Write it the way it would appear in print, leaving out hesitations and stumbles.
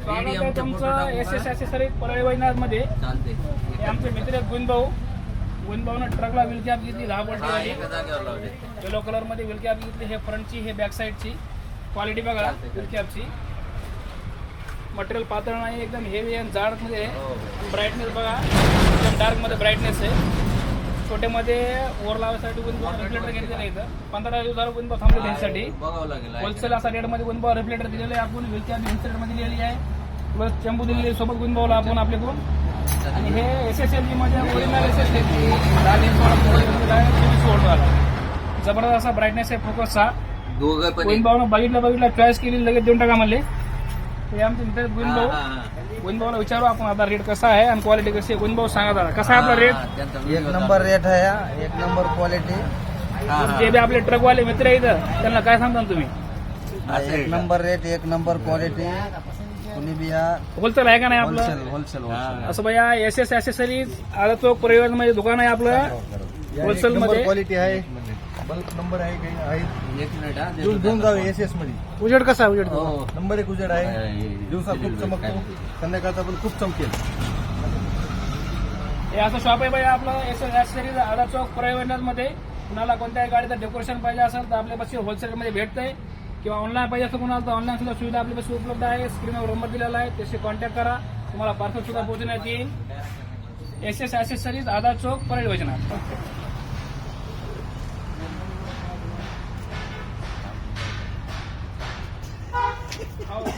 स्वागत आहे तुमचं SS ॲक्सेसरीज परळी वैजनाथ मध्ये. हे आमचे मित्र आहेत गुणभाऊनं ट्रकला व्हील कॅप घेतली 10 पलटी येलो कलर मध्ये व्हील कॅप घेतली. हे फ्रंटची हे बॅक साईडची क्वालिटी बघा व्हील कॅपची. मटेरियल पातळ नाही, एकदम हेवी आणि जाड मध्ये. ब्राईटनेस बघा एकदम डार्क मध्ये ब्राईटनेस आहे. छोटे मध्ये ओव्हर लावायसाठी गुणभाऊ रिफ्लेक्टर घेतलेलं इथं 15 दिवसाला गुणभाऊ थांबले त्यासाठी. होलसेल असा रेट मध्ये गुणभाऊ रिफ्लेक्टर दिलेलं आहे. आपण व्हील कॅप इन्स्टेट मध्ये दिलेली आहे, प्लस चंबू दिलेली सोबत गुणभाऊला आपण आपल्याकडून. आणि हे SSLG मध्ये ओरिजिनल SSLG जबरदस्त असा ब्राईटनेस आहे फोकसचा. गुणभाऊनं बघितलं चॉईस केली, लगेच देऊन टाका म्हणले. हे आमचे मित्र गुणभाऊला विचारू आपण आता रेट कसा आहे आणि क्वालिटी कशी आहे. गुणभाऊ सांगा दादा कसा आहे आपला रेट. एक नंबर रेट आहे, एक नंबर क्वालिटी. जे बी आपले ट्रकवाले मित्र आहे इथं त्यांना काय सांगता तुम्ही. एक नंबर रेट, एक नंबर क्वालिटी. कुणी बी या होलसेल आहे का नाही आपलं. होलसेल असं भैया SS ॲक्सेसरीज आला चौक परिवार मध्ये दुकान आहे आपलं होलसेल मध्ये. क्वालिटी आहे, बल्क नंबर आहे, घेऊन जाऊ SS मध्ये. उजेड कसा आहे. उजेड नंबर एक उजेड आहे, दिवसा खूप चमकतो, संध्याकाळचा पण खूप चमकेल. हे असं शॉप आहे भैया आपलं SS ॲक्सेसरीज आला चौक परिवार मध्ये. कुणाला कोणत्याही गाडीचं डेकोरेशन पाहिजे असेल तर आपल्यापाशी होलसेल मध्ये भेटतंय, किंवा ऑनलाईन पाहिजे असं कोणाला तर ऑनलाईन सुद्धा सुविधा आपल्यापाशी उपलब्ध आहे. स्क्रीनवर नंबर दिलेला आहे, त्याशी कॉन्टॅक्ट करा, तुम्हाला पार्सल सुद्धा पोहोचण्यात येईल. SS ॲक्सेसरीज आधार चौक परळी वैजनाथ.